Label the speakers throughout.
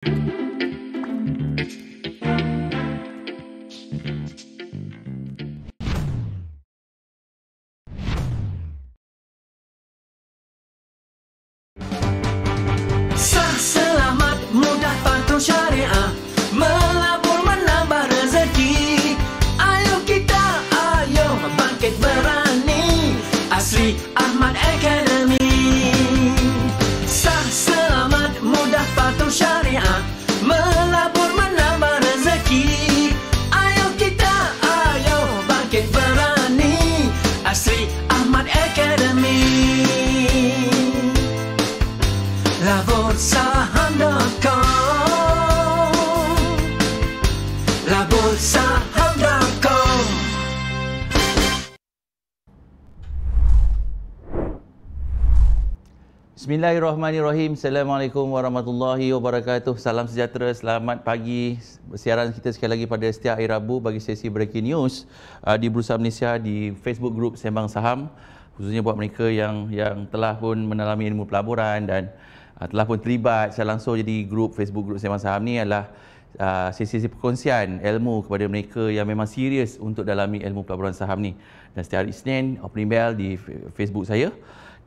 Speaker 1: Sah, selamat, mudah, patuh syariah, melabur menambah rezeki. Ayo kita, ayo bangkit berani, Asri Ahmad Academy. Sah, selamat, mudah, patuh syariah, melabur menambah rezeki. Ayo kita, ayo bangkit berani, Asri Ahmad Academy. Labursaham.com, Labursaham.com.
Speaker 2: Bismillahirrahmanirrahim. Assalamualaikum warahmatullahi wabarakatuh. Salam sejahtera, selamat pagi. Siaran kita sekali lagi pada setiap hari Rabu bagi sesi breaking news di Bursa Malaysia di Facebook Group Sembang Saham, khususnya buat mereka yang telah pun mendalami ilmu pelaburan dan telah pun terlibat secara langsung jadi Facebook Group Sembang Saham ni adalah sesi-sesi perkongsian ilmu kepada mereka yang memang serius untuk dalami ilmu pelaburan saham ni. Dan setiap hari Isnin opening bell di Facebook saya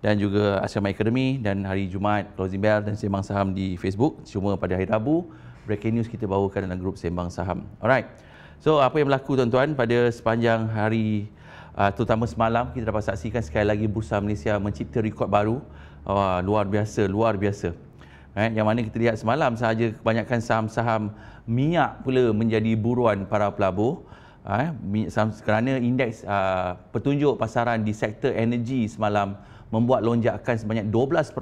Speaker 2: dan juga Asrama Academy, dan hari Jumaat closing bell dan Sembang Saham di Facebook. Cuma pada hari Rabu breaking news kita bawakan dalam grup Sembang Saham. Alright. So apa yang berlaku tuan-tuan pada sepanjang hari terutama semalam, kita dapat saksikan sekali lagi Bursa Malaysia mencipta rekod baru. Luar biasa. Yang mana kita lihat semalam sahaja kebanyakan saham-saham minyak pula menjadi buruan para pelabur. Kerana indeks petunjuk pasaran di sektor energi semalam membuat lonjakan sebanyak 12%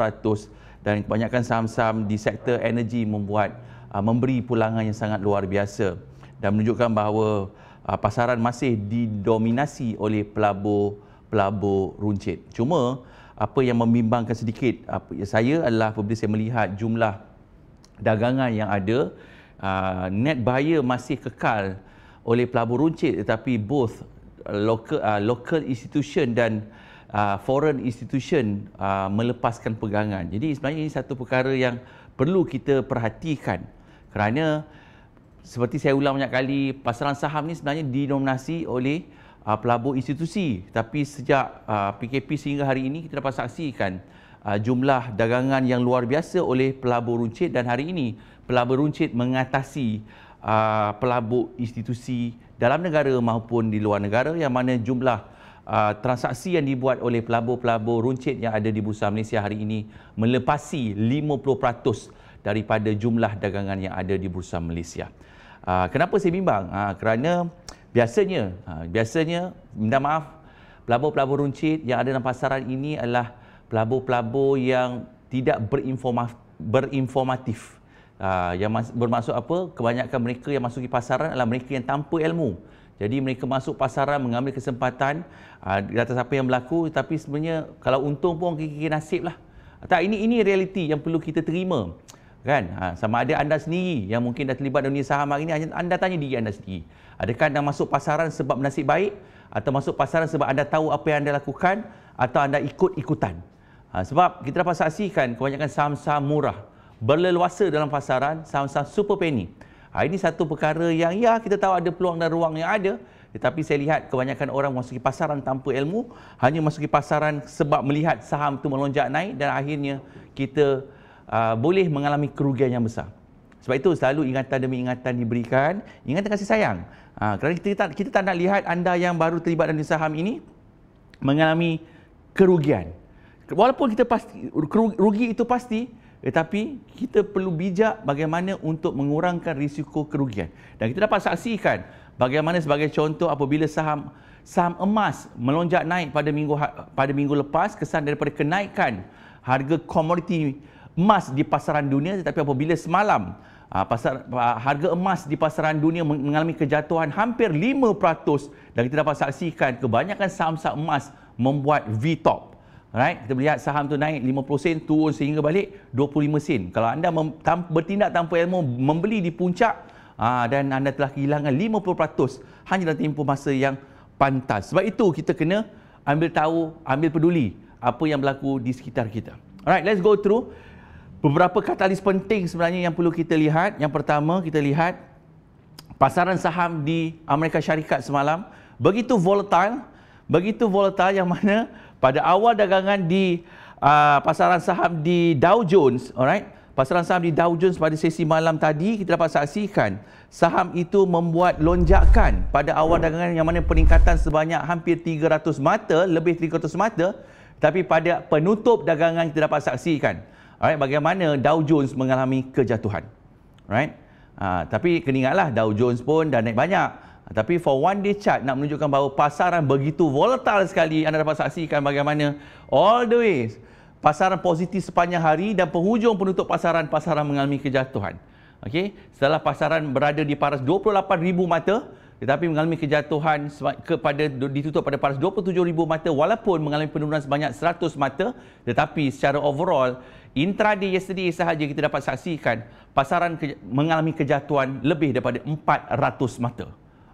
Speaker 2: dan kebanyakan saham-saham di sektor energi memberi pulangan yang sangat luar biasa dan menunjukkan bahawa pasaran masih didominasi oleh pelabur runcit. Cuma apa yang membimbangkan sedikit saya adalah apabila saya melihat jumlah dagangan yang ada, net buyer masih kekal oleh pelabur runcit, tetapi both local institution dan foreign institution melepaskan pegangan. Jadi sebenarnya ini satu perkara yang perlu kita perhatikan, kerana seperti saya ulang banyak kali, pasaran saham ni sebenarnya didominasi oleh pelabur institusi, tapi sejak PKP sehingga hari ini kita dapat saksikan jumlah dagangan yang luar biasa oleh pelabur runcit, dan hari ini pelabur runcit mengatasi pelabur institusi dalam negara maupun di luar negara, yang mana jumlah transaksi yang dibuat oleh pelabur-pelabur runcit yang ada di Bursa Malaysia hari ini melepasi 50% daripada jumlah dagangan yang ada di Bursa Malaysia. Kenapa saya bimbang? Kerana biasanya minta maaf, pelabur-pelabur runcit yang ada dalam pasaran ini adalah pelabur-pelabur yang tidak berinformatif. Yang bermaksud apa? Kebanyakan mereka yang masuki pasaran adalah mereka yang tanpa ilmu. Jadi mereka masuk pasaran mengambil kesempatan di atas apa yang berlaku, tapi sebenarnya kalau untung pun kira-kira nasib lah. Tak, ini realiti yang perlu kita terima. Kan? Sama ada anda sendiri yang mungkin dah terlibat dalam dunia saham hari ini, anda tanya diri anda sendiri. Adakah anda masuk pasaran sebab nasib baik, atau masuk pasaran sebab anda tahu apa yang anda lakukan, atau anda ikut-ikutan? Sebab kita dapat saksikan kebanyakan saham-saham murah berleluasa dalam pasaran, saham-saham super penny. Ini satu perkara yang kita tahu ada peluang dan ruang yang ada, tetapi saya lihat kebanyakan orang masuki pasaran tanpa ilmu, hanya masuki pasaran sebab melihat saham itu melonjak naik, dan akhirnya kita boleh mengalami kerugian yang besar. Sebab itu selalu ingatan demi ingatan diberikan, ingatan kasih sayang. Kerana kita tak nak lihat anda yang baru terlibat dalam saham ini mengalami kerugian. Walaupun kita pasti rugi itu pasti, tetapi kita perlu bijak bagaimana untuk mengurangkan risiko kerugian. Dan kita dapat saksikan bagaimana sebagai contoh apabila saham emas melonjak naik pada minggu lepas, kesan daripada kenaikan harga komoditi emas di pasaran dunia, tetapi apabila semalam harga emas di pasaran dunia mengalami kejatuhan hampir 5%, dan kita dapat saksikan kebanyakan saham-saham emas membuat V-top. Right? Kita melihat saham tu naik 50 sen, turun sehingga balik 25 sen. Kalau anda bertindak tanpa ilmu, membeli di puncak dan anda telah kehilangan 50% hanya dalam tempoh masa yang pantas. Sebab itu kita kena ambil tahu, ambil peduli apa yang berlaku di sekitar kita. Alright, let's go through. beberapa katalis penting sebenarnya yang perlu kita lihat. Yang pertama, kita lihat pasaran saham di Amerika Syarikat semalam begitu volatile yang mana pada awal dagangan di pasaran saham di Dow Jones, alright, pasaran saham di Dow Jones pada sesi malam tadi kita dapat saksikan saham itu membuat lonjakan pada awal dagangan yang mana peningkatan sebanyak hampir 300 mata, lebih 300 mata, tapi pada penutup dagangan kita dapat saksikan, alright, bagaimana Dow Jones mengalami kejatuhan, alright. Tapi kena ingatlah Dow Jones pun dah naik banyak. Tapi for one day chart nak menunjukkan bahawa pasaran begitu volatile sekali, anda dapat saksikan bagaimana all the way pasaran positif sepanjang hari dan penghujung penutup pasaran mengalami kejatuhan. Okey, setelah pasaran berada di paras 28,000 mata tetapi mengalami kejatuhan ditutup pada paras 27,000 mata walaupun mengalami penurunan sebanyak 100 mata, tetapi secara overall intraday yesterday sahaja kita dapat saksikan pasaran mengalami kejatuhan lebih daripada 400 mata.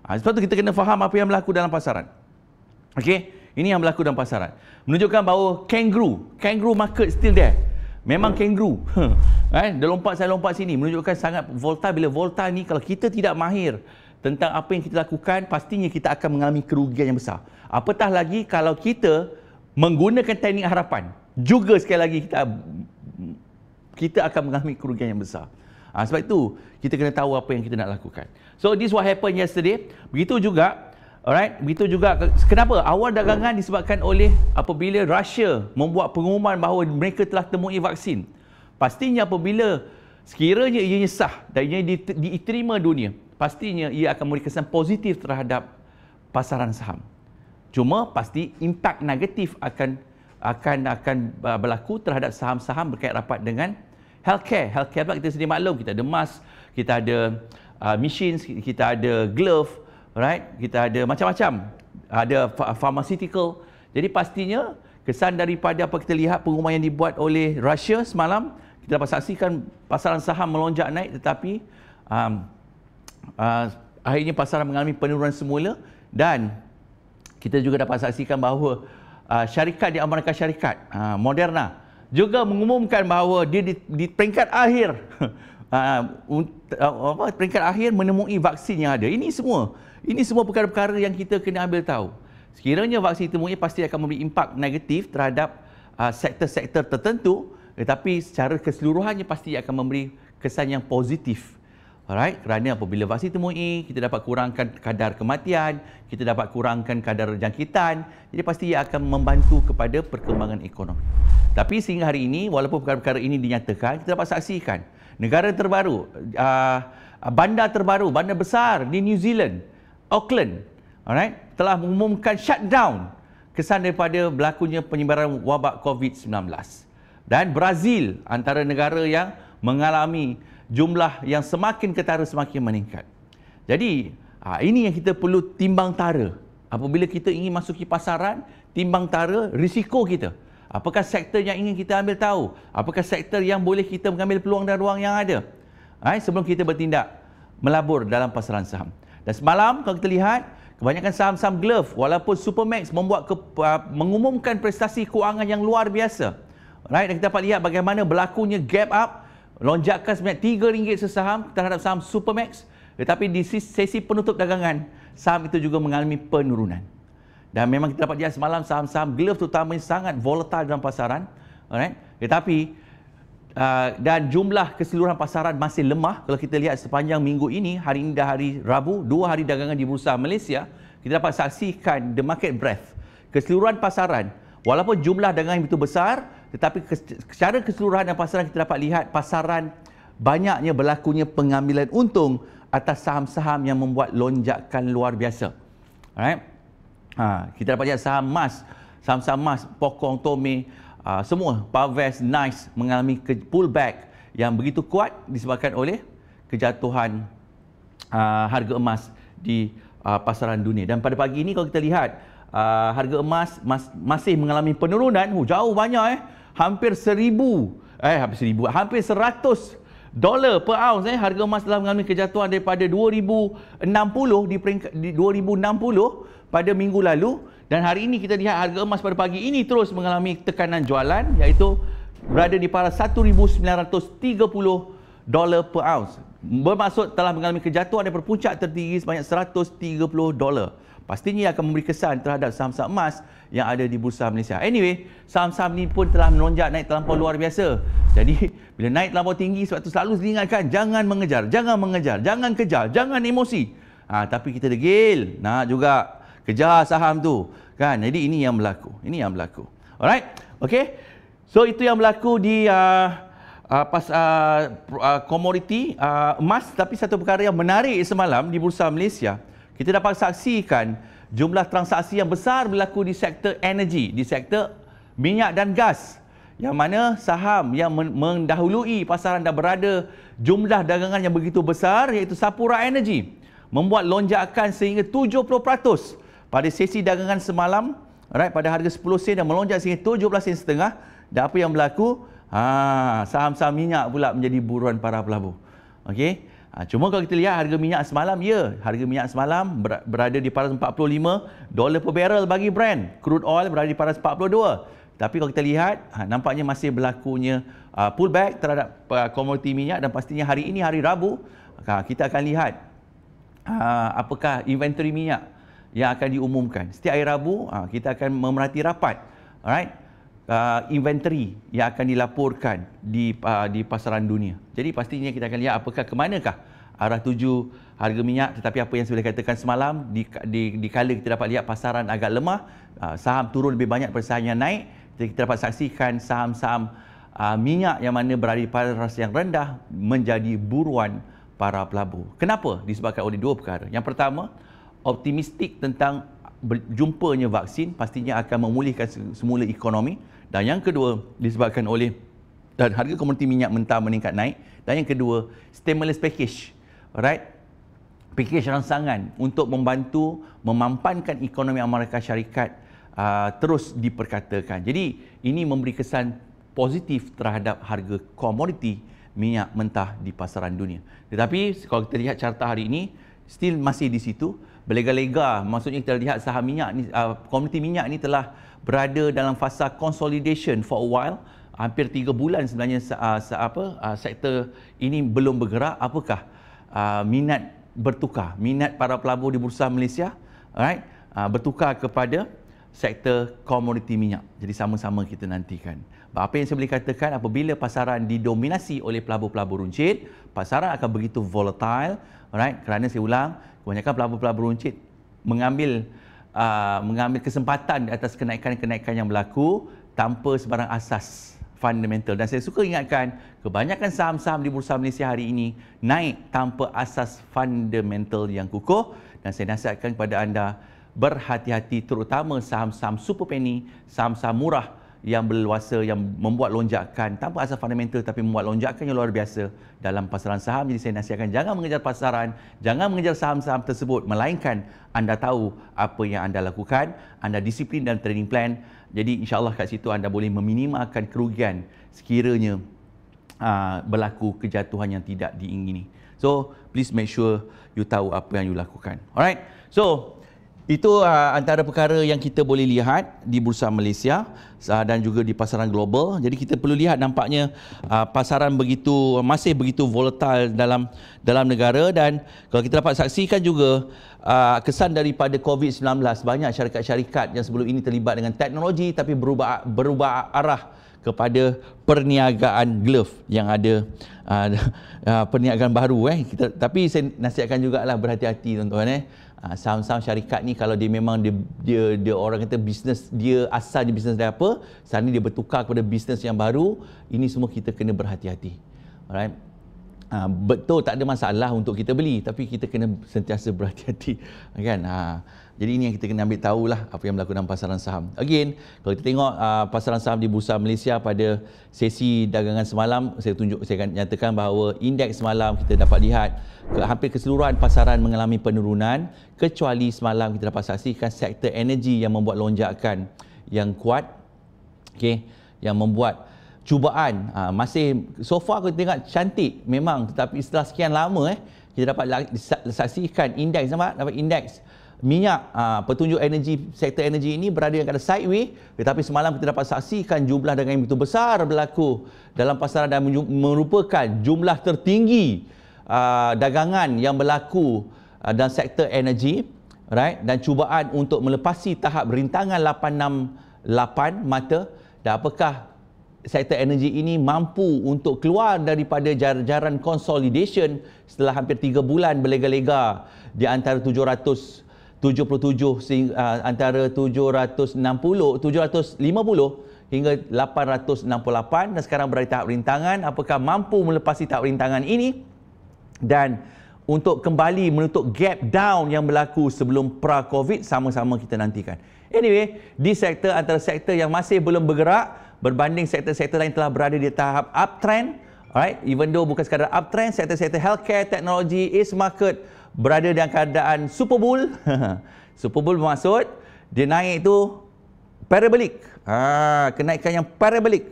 Speaker 2: Sebab tu kita kena faham apa yang berlaku dalam pasaran. Okey, ini yang berlaku dalam pasaran. Menunjukkan bahawa kangaroo market still there. Memang kangaroo. Dia lompat sana lompat sini, menunjukkan sangat volatile. Bila volatile ni kalau kita tidak mahir tentang apa yang kita lakukan, pastinya kita akan mengalami kerugian yang besar. Apatah lagi kalau kita menggunakan teknik harapan, juga sekali lagi kita akan mengalami kerugian yang besar. Sebab itu kita kena tahu apa yang kita nak lakukan. So this what happened yesterday. Begitu juga, alright, begitu juga kenapa awal dagangan disebabkan oleh apabila Russia membuat pengumuman bahawa mereka telah temui vaksin. Pastinya apabila sekiranya ianya sah dan ianya diterima dunia, pastinya ia akan memberi kesan positif terhadap pasaran saham. Cuma pasti impak negatif akan berlaku terhadap saham-saham berkait rapat dengan healthcare pula kita sedia maklum, kita ada mask, kita ada machines, kita ada glove, right? Kita ada macam-macam, ada pharmaceutical. Jadi pastinya kesan daripada apa kita lihat pengumuman yang dibuat oleh Russia semalam, kita dapat saksikan pasaran saham melonjak naik, tetapi akhirnya pasaran mengalami penurunan semula. Dan kita juga dapat saksikan bahawa syarikat di Amerika Syarikat, Moderna, juga mengumumkan bahawa dia di peringkat akhir peringkat akhir menemui vaksin yang ada. Ini semua perkara-perkara yang kita kena ambil tahu. Sekiranya vaksin ditemui, pasti akan memberi impak negatif terhadap sektor-sektor tertentu, tetapi secara keseluruhannya pasti akan memberi kesan yang positif. Alright, kerana apabila vaksin ditemui, kita dapat kurangkan kadar kematian, kita dapat kurangkan kadar jangkitan, jadi pasti ia akan membantu kepada perkembangan ekonomi. Tapi sehingga hari ini, walaupun perkara-perkara ini dinyatakan, kita dapat saksikan negara terbaru, bandar terbaru, bandar besar di New Zealand, Auckland, alright, telah mengumumkan shutdown kesan daripada berlakunya penyebaran wabak COVID-19. Dan Brazil antara negara yang mengalami jumlah yang semakin ketara semakin meningkat. Jadi, ini yang kita perlu timbang tara. Apabila kita ingin masuki pasaran, timbang tara risiko kita. Apakah sektor yang ingin kita ambil tahu? Apakah sektor yang boleh kita mengambil peluang dan ruang yang ada? Sebelum kita bertindak melabur dalam pasaran saham. Dan semalam kalau kita lihat, kebanyakan saham-saham glove, walaupun Supermax mengumumkan prestasi kewangan yang luar biasa. Dan kita dapat lihat bagaimana berlakunya gap up, lonjakan sebanyak RM3 sesaham terhadap saham Supermax, tetapi di sesi penutup dagangan, saham itu juga mengalami penurunan. Dan memang kita dapat lihat semalam saham-saham glove terutamanya sangat volatile dalam pasaran, alright? Tetapi dan jumlah keseluruhan pasaran masih lemah. Kalau kita lihat sepanjang minggu ini, hari ini dah hari Rabu, 2 hari dagangan di Bursa Malaysia, kita dapat saksikan the market breadth. Keseluruhan pasaran, walaupun jumlah dagangan itu besar, tetapi secara keseluruhan dalam pasaran kita dapat lihat pasaran banyaknya berlakunya pengambilan untung atas saham-saham yang membuat lonjakan luar biasa. Alright? Kita dapat lihat saham emas, saham-saham emas, Pokong, Tome, semua, Parvest, Nice mengalami pullback yang begitu kuat disebabkan oleh kejatuhan harga emas di pasaran dunia. Dan pada pagi ini kalau kita lihat harga emas masih mengalami penurunan, jauh banyak hampir 1,000, hampir $100 per ounce. Harga emas telah mengalami kejatuhan daripada 2060 di 2060 pada minggu lalu, dan hari ini kita lihat harga emas pada pagi ini terus mengalami tekanan jualan, iaitu berada di paras $1,930 per ounce. Bermaksud telah mengalami kejatuhan daripada puncak tertinggi sebanyak $130. Pastinya akan memberi kesan terhadap saham-saham emas yang ada di Bursa Malaysia. Anyway, saham-saham ni pun telah melonjak naik terlampau luar biasa. Jadi, bila naik terlampau tinggi, sebab tu selalu diingatkan, jangan mengejar, jangan kejar, jangan emosi. Tapi kita degil, nak juga kejar saham tu. Kan? Jadi, ini yang berlaku. Alright? Okay? So, itu yang berlaku di komoditi emas. Tapi satu perkara yang menarik semalam di Bursa Malaysia, kita dapat saksikan jumlah transaksi yang besar berlaku di sektor energi, di sektor minyak dan gas. Yang mana saham yang mendahului pasaran dah berada jumlah dagangan yang begitu besar, iaitu Sapura Energy, membuat lonjakan sehingga 70% pada sesi dagangan semalam, pada harga 10 sen dan melonjak sehingga 17 sen setengah. Dan apa yang berlaku? Saham-saham minyak pula menjadi buruan para pelabur. Okey. Cuma kalau kita lihat harga minyak semalam, harga minyak semalam berada di paras $45 per barrel bagi Brent. Crude oil berada di paras 42. Tapi kalau kita lihat, nampaknya masih berlakunya pullback terhadap komoditi minyak, dan pastinya hari ini, hari Rabu, kita akan lihat apakah inventory minyak yang akan diumumkan. Setiap hari Rabu, kita akan memerhati rapat. Alright? Inventory yang akan dilaporkan di pasaran dunia. Jadi pastinya kita akan lihat apakah ke manakah arah tuju harga minyak. Tetapi apa yang saya boleh katakan semalam, di kala kita dapat lihat pasaran agak lemah, saham turun lebih banyak daripada saham yang naik, kita dapat saksikan saham-saham minyak yang mana berada di paras yang rendah menjadi buruan para pelabur. Kenapa? Disebabkan oleh dua perkara. Yang pertama, optimistik tentang berjumpanya vaksin pastinya akan memulihkan semula ekonomi. Dan yang kedua, disebabkan oleh dan harga komoditi minyak mentah meningkat naik. Dan yang kedua, stimulus package. Alright? Package rangsangan untuk membantu memampankan ekonomi Amerika Syarikat terus diperkatakan. Jadi, ini memberi kesan positif terhadap harga komoditi minyak mentah di pasaran dunia. Tetapi, kalau kita lihat carta hari ini, still masih di situ. Berlega-lega, maksudnya kita lihat saham minyak ni, komoditi minyak ni telah berada dalam fasa consolidation for a while. Hampir 3 bulan sebenarnya sektor ini belum bergerak. Apakah minat bertukar, minat para pelabur di Bursa Malaysia, alright, bertukar kepada sektor komoditi minyak. Jadi sama-sama kita nantikan. Apa yang saya boleh katakan, apabila pasaran didominasi oleh pelabur-pelabur runcit, pasaran akan begitu volatile, alright, kerana saya ulang, kebanyakan pelabur-pelabur runcit mengambil kesempatan di atas kenaikan-kenaikan yang berlaku tanpa sebarang asas fundamental. Dan saya suka ingatkan, kebanyakan saham-saham di Bursa Malaysia hari ini naik tanpa asas fundamental yang kukuh. Dan saya nasihatkan kepada anda, berhati-hati terutama saham-saham super penny, saham-saham murah yang berluasa, yang membuat lonjakan tanpa asas fundamental tapi membuat lonjakan yang luar biasa dalam pasaran saham. Jadi saya nasihatkan, jangan mengejar pasaran, jangan mengejar saham-saham tersebut, melainkan anda tahu apa yang anda lakukan, anda disiplin dalam trading plan. Jadi insya-Allah kat situ anda boleh meminimalkan kerugian sekiranya berlaku kejatuhan yang tidak diingini. So please make sure you tahu apa yang you lakukan. Alright. So itu antara perkara yang kita boleh lihat di Bursa Malaysia dan juga di pasaran global. Jadi kita perlu lihat, nampaknya pasaran masih begitu volatile dalam negara. Dan kalau kita dapat saksikan juga kesan daripada COVID-19, banyak syarikat-syarikat yang sebelum ini terlibat dengan teknologi tapi berubah arah kepada perniagaan glove yang ada perniagaan baru. Tapi saya nasihatkan jugalah, berhati-hati tuan-tuan. Saham-saham syarikat ni kalau dia memang dia orang kata bisnes dia, asal dia bisnes dia apa, sekarang ni dia bertukar kepada bisnes yang baru, ini semua kita kena berhati-hati. Alright. Betul, tak ada masalah untuk kita beli, tapi kita kena sentiasa berhati-hati, kan? Jadi ini yang kita kena ambil tahulah apa yang berlaku dalam pasaran saham. Again, kalau kita tengok pasaran saham di Bursa Malaysia pada sesi dagangan semalam, saya akan nyatakan bahawa indeks semalam kita dapat lihat hampir keseluruhan pasaran mengalami penurunan, kecuali semalam kita dapat saksikan sektor energi yang membuat lonjakan yang kuat, okey, yang membuat cubaan. Masih so far kita tengok cantik memang, tetapi setelah sekian lama kita dapat saksikan indeks, nampak? Dapat indeks minyak, petunjuk energi, sektor energi ini berada yang pada sideway, tetapi semalam kita dapat saksikan jumlah dagangan yang begitu besar berlaku dalam pasaran dan merupakan jumlah tertinggi dagangan yang berlaku dalam sektor energi, right? Dan cubaan untuk melepasi tahap rintangan 868 mata, dan apakah sektor energi ini mampu untuk keluar daripada jaran consolidation setelah hampir 3 bulan berlega-lega di antara 777 antara 750 hingga 868, dan sekarang berada di tahap rintangan. Apakah mampu melepasi tahap rintangan ini dan untuk kembali menutup gap down yang berlaku sebelum pra-Covid, sama-sama kita nantikan. Anyway, di sektor antara sektor yang masih belum bergerak berbanding sektor-sektor lain telah berada di tahap uptrend, alright, even though bukan sekadar uptrend, sektor-sektor healthcare, teknologi, east market berada dalam keadaan super bull. Super bull bermaksud dia naik itu parabolic, kenaikan yang parabolic.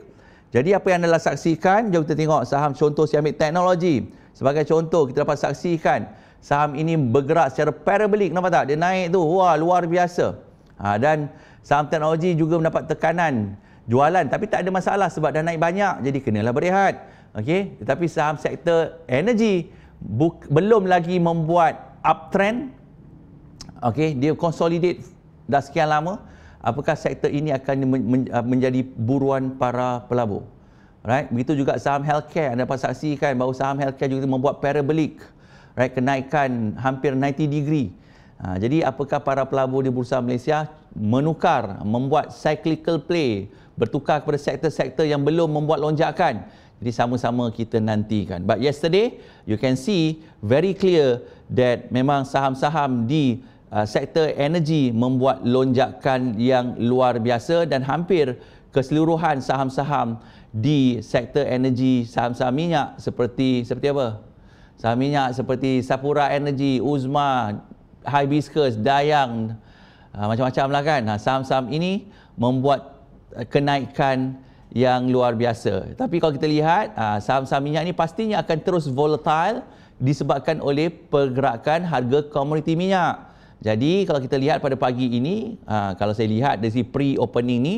Speaker 2: Jadi apa yang anda saksikan, jom kita tengok saham contoh saya ambil teknologi sebagai contoh. Kita dapat saksikan saham ini bergerak secara parabolic, nampak tak? Dia naik tu, wah, luar biasa. Dan saham teknologi juga mendapat tekanan jualan, tapi tak ada masalah sebab dah naik banyak, jadi kenalah berehat. Okey, tetapi saham sektor energi belum lagi membuat uptrend. Okey, dia consolidate dah sekian lama. Apakah sektor ini akan menjadi buruan para pelabur? Right, begitu juga saham healthcare. Anda dapat saksikan bahawa saham healthcare juga membuat parabolic, right, kenaikan hampir 90 degree. Jadi apakah para pelabur di Bursa Malaysia membuat cyclical play, bertukar kepada sektor-sektor yang belum membuat lonjakan? Jadi sama-sama kita nantikan. But yesterday you can see very clear that memang saham-saham di sektor energi membuat lonjakan yang luar biasa, dan hampir keseluruhan saham-saham di sektor energi, saham-saham minyak seperti apa? Saham minyak seperti Sapura Energy, Uzma, Hibiscus, Dayang, macam-macam lah kan. Saham-saham ini membuat kenaikan yang luar biasa. Tapi kalau kita lihat, saham-saham minyak ini pastinya akan terus volatile disebabkan oleh pergerakan harga komoditi minyak. Jadi kalau kita lihat pada pagi ini, kalau saya lihat dari pre-opening ni,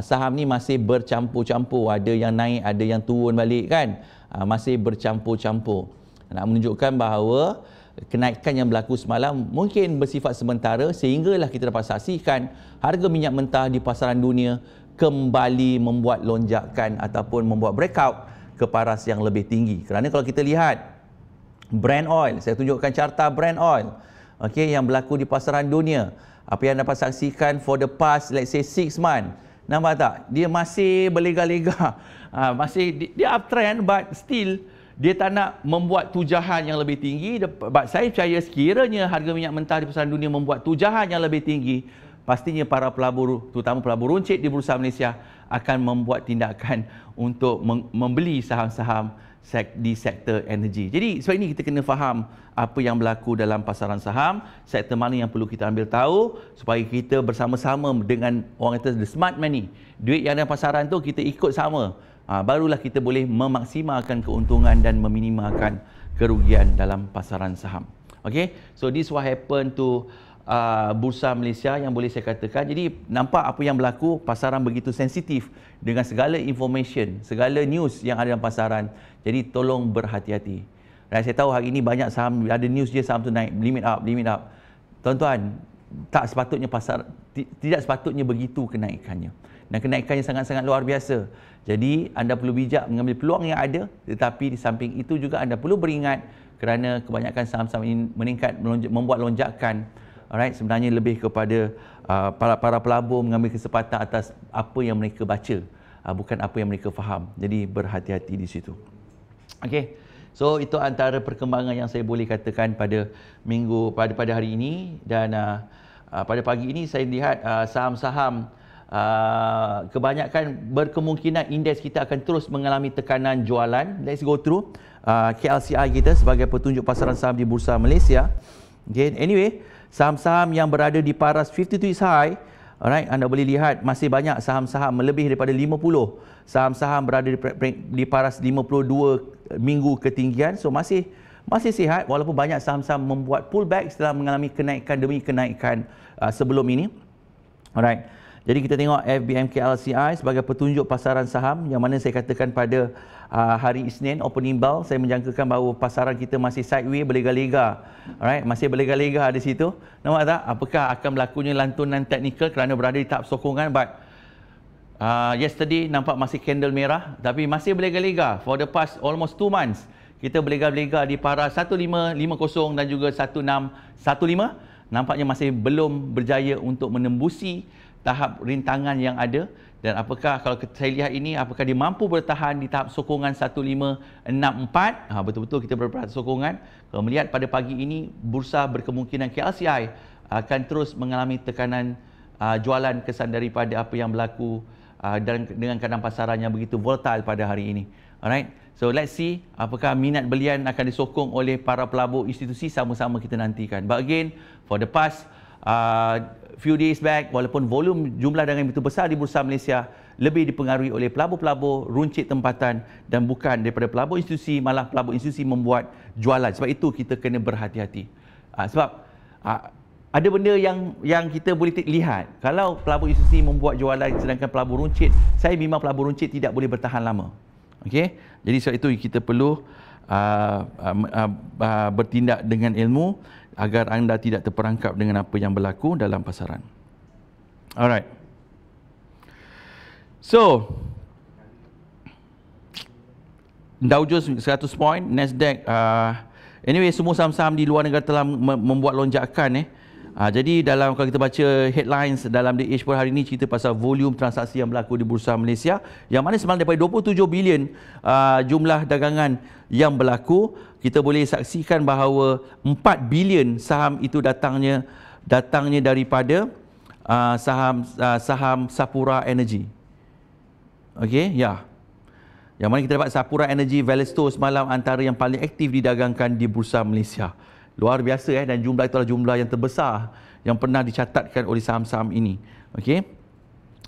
Speaker 2: saham ni masih bercampur-campur. Ada yang naik, ada yang turun balik kan. Masih bercampur-campur. Nak menunjukkan bahawa kenaikan yang berlaku semalam mungkin bersifat sementara, sehinggalah kita dapat saksikan harga minyak mentah di pasaran dunia kembali membuat lonjakan ataupun membuat breakout ke paras yang lebih tinggi. Kerana kalau kita lihat Brent oil, saya tunjukkan carta Brent oil, okey, yang berlaku di pasaran dunia. Apa yang dapat saksikan for the past, let's say 6 months. Nampak tak? Dia masih berlega-lega. Masih dia uptrend, but still dia tak nak membuat tujahan yang lebih tinggi. But saya percaya sekiranya harga minyak mentah di pasaran dunia membuat tujahan yang lebih tinggi, pastinya para pelabur, terutama pelabur runcit di Bursa Malaysia, akan membuat tindakan untuk membeli saham-saham di sektor energi. Jadi sebab ini kita kena faham apa yang berlaku dalam pasaran saham, sektor mana yang perlu kita ambil tahu supaya kita bersama-sama dengan orang kata the smart money, duit yang ada pasaran tu kita ikut sama. Barulah kita boleh memaksimalkan keuntungan dan meminimalkan kerugian dalam pasaran saham. Okay, so this what happened to Bursa Malaysia yang boleh saya katakan. Jadi nampak apa yang berlaku, pasaran begitu sensitif dengan segala information, segala news yang ada dalam pasaran. Jadi tolong berhati-hati. Dan saya tahu hari ini banyak saham ada news je saham tu naik, limit up. Tuan-tuan, tak sepatutnya tidak sepatutnya begitu kenaikannya. Dan kenaikannya sangat-sangat luar biasa. Jadi anda perlu bijak mengambil peluang yang ada, tetapi di samping itu juga anda perlu beringat kerana kebanyakan saham-saham ini meningkat, membuat lonjakan. Alright, sebenarnya lebih kepada para pelabur mengambil kesempatan atas apa yang mereka baca, bukan apa yang mereka faham. Jadi berhati-hati di situ. Okey. So itu antara perkembangan yang saya boleh katakan pada hari ini. Dan pada pagi ini saya lihat saham-saham kebanyakan berkemungkinan indeks kita akan terus mengalami tekanan jualan. Let's go through KLCI kita sebagai petunjuk pasaran saham di Bursa Malaysia. Okay. Anyway, saham-saham yang berada di paras 52 weeks high, alright, anda boleh lihat masih banyak saham-saham melebih daripada 50. Saham-saham berada di paras 52 minggu ketinggian. So masih masih sihat walaupun banyak saham-saham membuat pullback setelah mengalami kenaikan demi kenaikan sebelum ini. Alright. Jadi kita tengok FBMK LCI sebagai petunjuk pasaran saham yang mana saya katakan pada hari Isnin opening bell saya menjangkakan bahawa pasaran kita masih sideways berlega-lega. Alright, masih berlega-lega di situ. Nampak tak apakah akan berlakunya lantunan teknikal kerana berada di tahap sokongan, but yesterday nampak masih candle merah tapi masih berlega-lega for the past almost 2 months. Kita berlega-lega di paras 1550 dan juga 1615. Nampaknya masih belum berjaya untuk menembusi tahap rintangan yang ada. Dan apakah kalau saya lihat ini, apakah dia mampu bertahan di tahap sokongan 1564? Betul-betul kita berada pada sokongan. Kalau melihat pada pagi ini, bursa berkemungkinan KLCI akan terus mengalami tekanan jualan kesan daripada apa yang berlaku dan dengan keadaan pasaran yang begitu volatile pada hari ini. Alright, so let's see apakah minat belian akan disokong oleh para pelabur institusi, sama-sama kita nantikan. But again, for the past few days back, walaupun volume jumlah dagangan begitu besar di Bursa Malaysia, lebih dipengaruhi oleh pelabur-pelabur runcit tempatan dan bukan daripada pelabur institusi, malah pelabur institusi membuat jualan. Sebab itu kita kena berhati-hati. Sebab ada benda yang kita boleh lihat. Kalau pelabur institusi membuat jualan sedangkan pelabur runcit, saya bimbang pelabur runcit tidak boleh bertahan lama. Okey, jadi sebab itu kita perlu bertindak dengan ilmu agar anda tidak terperangkap dengan apa yang berlaku dalam pasaran. Alright. So, Dow Jones 100 point, Nasdaq anyway semua saham-saham di luar negara telah membuat lonjakan jadi dalam kalau kita baca headlines dalam The Age per hari ini cerita pasal volume transaksi yang berlaku di Bursa Malaysia, yang mana semalam daripada 27 bilion jumlah dagangan yang berlaku, kita boleh saksikan bahawa 4 bilion saham itu datangnya daripada saham Sapura Energy. Okey, ya. Yang mana kita dapat Sapura Energy Valesto semalam antara yang paling aktif didagangkan di Bursa Malaysia. Luar biasa dan jumlah itu adalah jumlah yang terbesar yang pernah dicatatkan oleh saham-saham ini. Okey.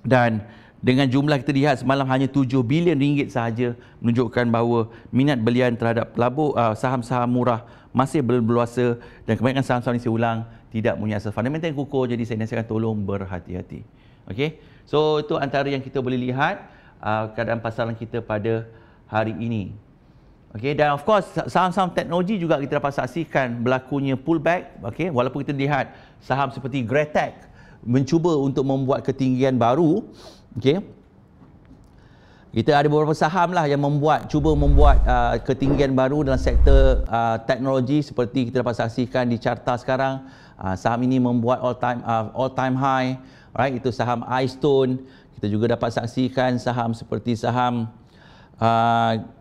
Speaker 2: Dan dengan jumlah kita lihat semalam hanya 7 bilion ringgit sahaja, menunjukkan bahawa minat belian terhadap pelabur saham-saham murah masih berluasa dan kebanyakan saham-saham ini saya ulang tidak punya asas fundamental yang kukuh, jadi saya nasihatkan tolong berhati-hati. Okey. So itu antara yang kita boleh lihat keadaan pasaran kita pada hari ini. Okey, dan of course saham-saham teknologi juga kita dapat saksikan berlakunya pullback. Okey, walaupun kita lihat saham seperti Greatech mencuba untuk membuat ketinggian baru. Okey, kita ada beberapa saham lah yang cuba membuat ketinggian baru dalam sektor teknologi, seperti kita dapat saksikan di carta sekarang. Saham ini membuat all time high. Alright, itu saham iStone. Kita juga dapat saksikan saham seperti saham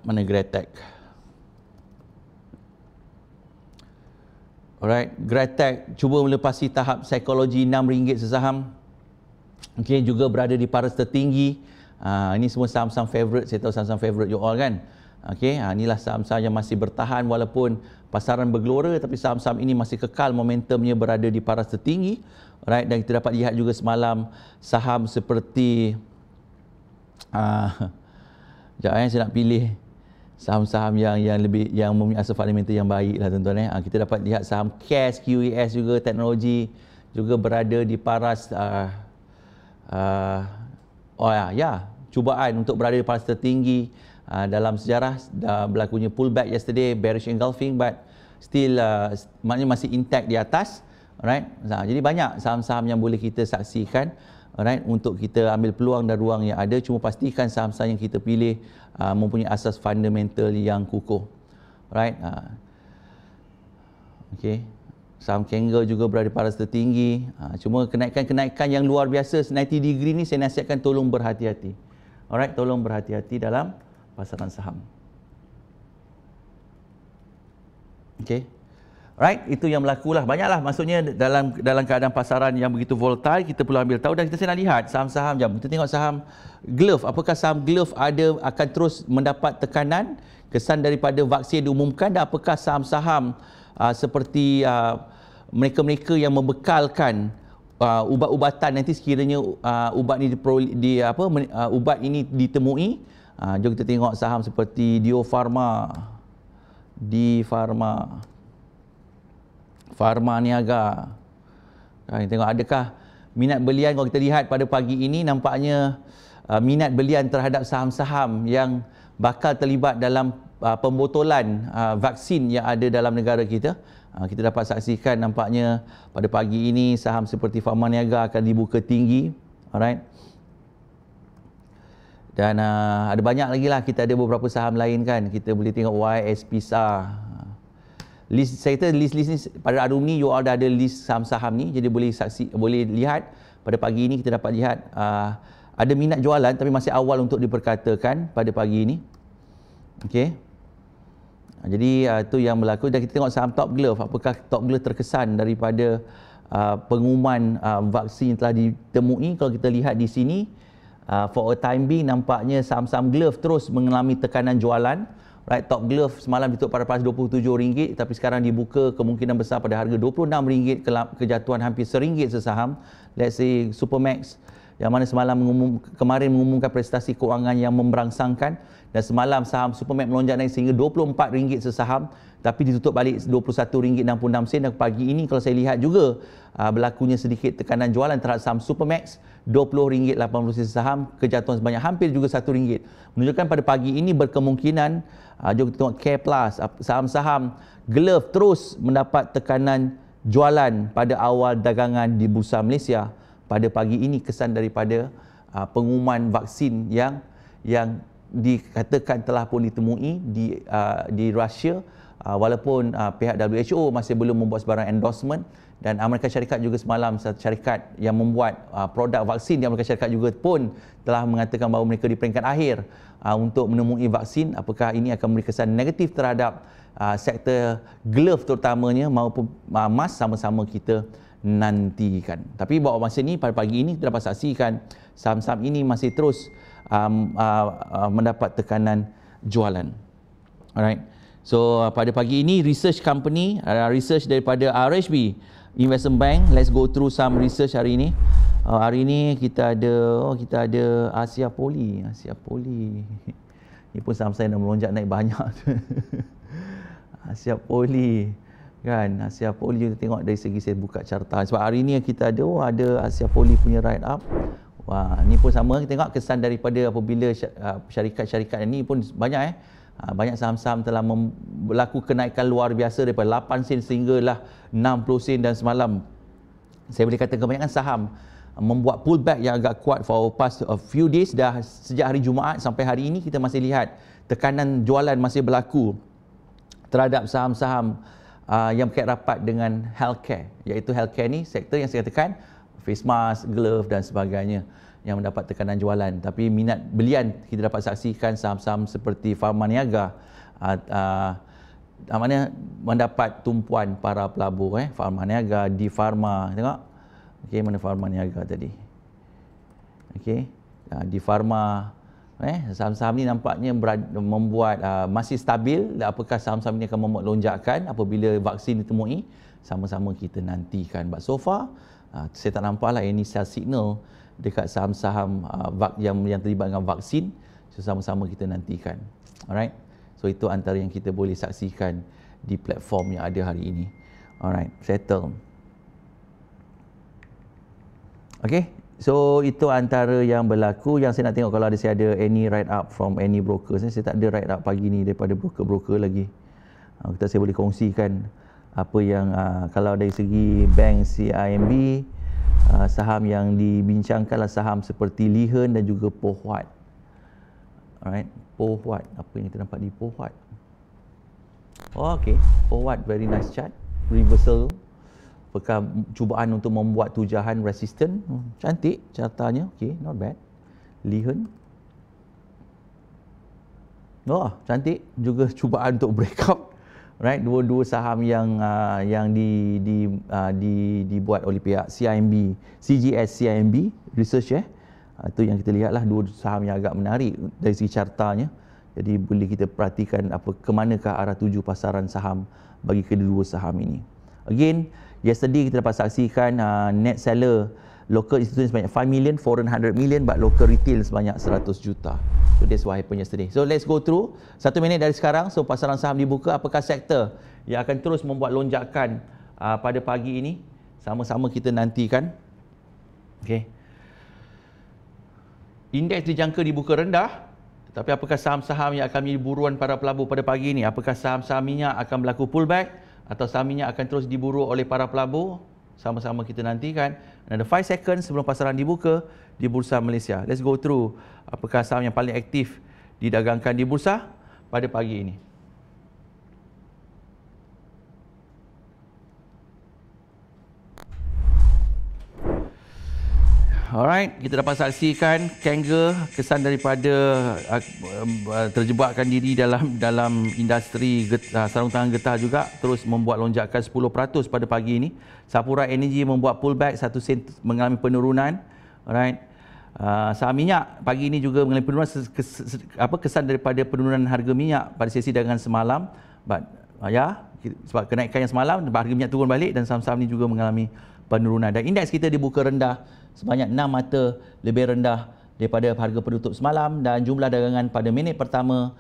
Speaker 2: mana Greatech. Alright, Greatech cuba melepasi tahap psikologi RM6 sesaham. Okey, juga berada di paras tertinggi. Ini semua saham-saham favorite, saya tahu saham-saham favorite you all kan. Okey, inilah saham-saham yang masih bertahan walaupun pasaran bergelora, tapi saham-saham ini masih kekal momentumnya berada di paras tertinggi. Alright, dan kita dapat lihat juga semalam saham seperti saya nak pilih saham-saham yang mempunyai asas fundamental yang baik lah tuan-tuan. Kita dapat lihat saham CAS, QES juga teknologi juga berada di paras cubaan untuk berada di paras tertinggi dalam sejarah. Berlakunya pullback yesterday, bearish engulfing, but still maknanya masih intact di atas. Alright. Jadi banyak saham-saham yang boleh kita saksikan, alright, untuk kita ambil peluang dan ruang yang ada. Cuma pastikan saham-saham yang kita pilih mempunyai asas fundamental yang kukuh. Alright. Okey. Saham Kangaroo juga berada di paras tertinggi. Cuma kenaikan-kenaikan yang luar biasa 90 degree ni saya nasihatkan tolong berhati-hati. Alright, tolong berhati-hati dalam pasaran saham. Okey. Right, itu yang berlakulah. Banyaklah maksudnya dalam keadaan pasaran yang begitu volatile, kita perlu ambil tahu. Dan kita nak lihat saham-saham, kita tengok saham Glove. Apakah saham Glove akan terus mendapat tekanan kesan daripada vaksin diumumkan, dan apakah saham-saham seperti mereka-mereka yang membekalkan ubat-ubatan nanti sekiranya ubat ini ditemui. Jom kita tengok saham seperti Dio Farma. di Pharma Niaga. Kita tengok adakah minat belian. Kalau kita lihat pada pagi ini, nampaknya minat belian terhadap saham-saham yang bakal terlibat dalam pembotolan vaksin yang ada dalam negara kita. Kita dapat saksikan nampaknya pada pagi ini saham seperti Pharma Niaga akan dibuka tinggi. Alright. Dan ada banyak lagi lah, kita ada beberapa saham lain kan. Kita boleh tengok YSPSA. List, saya kata list ni pada hari ini you all dah ada list saham-saham ni, jadi boleh lihat pada pagi ini kita dapat lihat ada minat jualan tapi masih awal untuk diperkatakan pada pagi ini. Okey. Jadi itu yang berlaku. Dan kita tengok saham Top Glove, apakah Top Glove terkesan daripada pengumuman vaksin yang telah ditemui. Kalau kita lihat di sini, for a time being nampaknya saham-saham glove terus mengalami tekanan jualan. Right, Top Glove semalam ditutup pada price RM27, tapi sekarang dibuka kemungkinan besar pada harga RM26, kejatuhan hampir RM1 sesaham. Let's say Supermax yang mana semalam kemarin mengumumkan prestasi kewangan yang memberangsangkan, dan semalam saham Supermax melonjak naik sehingga RM24 sesaham, tapi ditutup balik RM21.66. Dan pagi ini kalau saya lihat juga berlakunya sedikit tekanan jualan terhadap saham Supermax, RM20.80 sesaham, kejatuhan sebanyak hampir juga RM1. Menunjukkan pada pagi ini berkemungkinan jom kita tengok Care Plus, saham-saham glove terus mendapat tekanan jualan pada awal dagangan di Bursa Malaysia pada pagi ini, kesan daripada pengumuman vaksin yang dikatakan telah pun ditemui di Rusia, walaupun pihak WHO masih belum membuat sebarang endorsement. Dan Amerika Syarikat juga semalam, satu syarikat yang membuat produk vaksin di Amerika Syarikat juga pun telah mengatakan bahawa mereka di peringkat akhir untuk menemui vaksin. Apakah ini akan memberi kesan negatif terhadap sektor glove terutamanya maupun emas, sama-sama kita nantikan. Tapi bahawa masa ini, pada pagi ini kita dapat saksikan saham-saham ini masih terus mendapat tekanan jualan. Alright. So pada pagi ini research company, research daripada RHB Investment Bank. Let's go through some research hari ini. Hari ini kita ada Asia Poly. Ini pun saham saya nak melonjak naik banyak. Asia Poly kan, Asia Poly kita tengok dari segi saya buka carta. Sebab hari ini kita ada Asia Poly punya write up. Wah, ni pun sama, kita tengok kesan daripada apabila syarikat-syarikat ini pun banyak banyak saham-saham telah berlaku kenaikan luar biasa daripada 8 sen sehinggalah 60 sen, dan semalam saya boleh kata kebanyakan saham membuat pullback yang agak kuat for past a few days. Dah sejak hari Jumaat sampai hari ini kita masih lihat tekanan jualan masih berlaku terhadap saham-saham yang berkait rapat dengan healthcare, iaitu healthcare ni sektor yang saya katakan face mask, glove dan sebagainya yang mendapat tekanan jualan. Tapi minat belian kita dapat saksikan saham-saham seperti Pharma Niaga mana mendapat tumpuan para pelabur. Pharma Niaga, di Pharma, tengok. Okey, mana Pharma Niaga tadi? Okey, di Pharma, saham-saham ni nampaknya membuat masih stabil. Apakah saham-saham ini akan membuat lonjakan apabila vaksin ditemui? Sama-sama kita nantikan. But so far saya tak nampaklah any sell signal dekat saham-saham yang terlibat dengan vaksin. So sama-sama kita nantikan. Alright. So itu antara yang kita boleh saksikan di platform yang ada hari ini. Alright, settle. Okay, so itu antara yang berlaku. Yang saya nak tengok kalau saya ada any write up from any broker. Saya tak ada write up pagi ni daripada broker-broker lagi. Kita saya boleh kongsikan apa yang kalau dari segi bank CIMB, saham yang dibincangkanlah saham seperti Lihen dan juga Pohuat. Alright, Pohuat, apa yang kita nampak di Pohuat? Oh, okey, Pohuat very nice chart, reversal. Apakah cubaan untuk membuat tujahan resistant? Cantik cartanya, okey, not bad. Lihen, oh cantik juga cubaan untuk breakout. Right, dua saham yang dibuat oleh pihak CIMB, CGS CIMB Research. Itu yang kita lihatlah, dua saham yang agak menarik dari segi cartanya. Jadi boleh kita perhatikan ke manakah arah tuju pasaran saham bagi kedua saham ini. Again, yesterday kita dapat saksikan net seller local institution sebanyak 5 million, foreign 100 million, but local retail sebanyak 100 juta. So that's what happened yesterday. So let's go through 1 minit dari sekarang. So pasaran saham dibuka, apakah sektor yang akan terus membuat lonjakan pada pagi ini? Sama-sama kita nantikan. Okey. Indeks dijangka dibuka rendah, tapi apakah saham-saham yang akan menjadi buruan para pelabur pada pagi ini? Apakah saham-saham minyak akan berlaku pullback atau saham minyak akan terus diburu oleh para pelabur? Sama-sama kita nantikan. Ada 5 seconds sebelum pasaran dibuka di Bursa Malaysia. Let's go through apakah saham yang paling aktif didagangkan di bursa pada pagi ini. Alright, kita dapat saksikan Kanga kesan daripada terjebakkan diri dalam industri sarung tangan getah juga terus membuat lonjakan 10% pada pagi ini. Sapura Energy membuat pullback 1 sen mengalami penurunan. Alright. Saham minyak pagi ini juga mengalami penurunan kesan daripada penurunan harga minyak pada sesi dagangan semalam. Sebab kenaikan yang semalam harga minyak turun balik dan saham-saham ini juga mengalami penurunan dan indeks kita dibuka rendah sebanyak 6 mata lebih rendah daripada harga penutup semalam dan jumlah dagangan pada minit pertama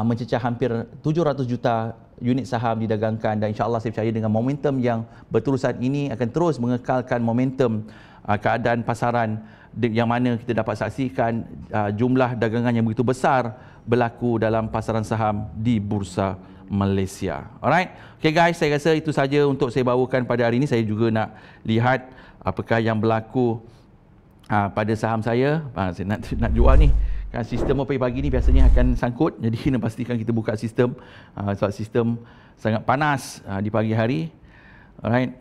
Speaker 2: mencecah hampir 700 juta unit saham didagangkan dan insya-Allah saya percaya dengan momentum yang berterusan ini akan terus mengekalkan momentum keadaan pasaran yang mana kita dapat saksikan jumlah dagangan yang begitu besar berlaku dalam pasaran saham di Bursa Malaysia. Alright. Okay guys, saya rasa itu saja untuk saya bawakan pada hari ini. Saya juga nak lihat apakah yang berlaku pada saham saya. Saya nak jual ni. Kan sistem pagi ni biasanya akan sangkut. Jadi kena pastikan kita buka sistem. Sebab sistem sangat panas di pagi hari. Alright.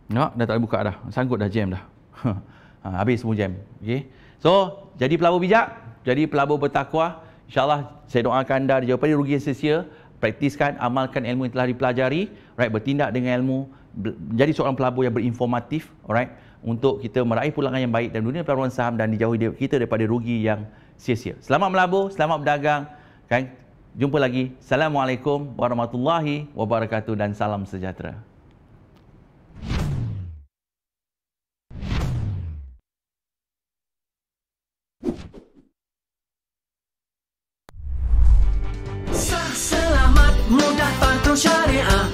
Speaker 2: No, dah tak boleh buka dah. Sangkut dah, jam dah. Habis semua jam. Okay. So, jadi pelabur bijak, jadi pelabur bertakwa. InsyaAllah saya doakan anda dijauhkan dari rugi sia-sia. Praktiskan, amalkan ilmu yang telah dipelajari. Right, bertindak dengan ilmu. Menjadi seorang pelabur yang berinformatif. Alright, untuk kita meraih pulangan yang baik dalam dunia pelaburan saham dan dijauhi kita daripada rugi yang sia-sia. Selamat melabur, selamat berdagang. Kan? Jumpa lagi. Assalamualaikum warahmatullahi wabarakatuh dan salam sejahtera.
Speaker 1: Selamat mudah patuh syariah.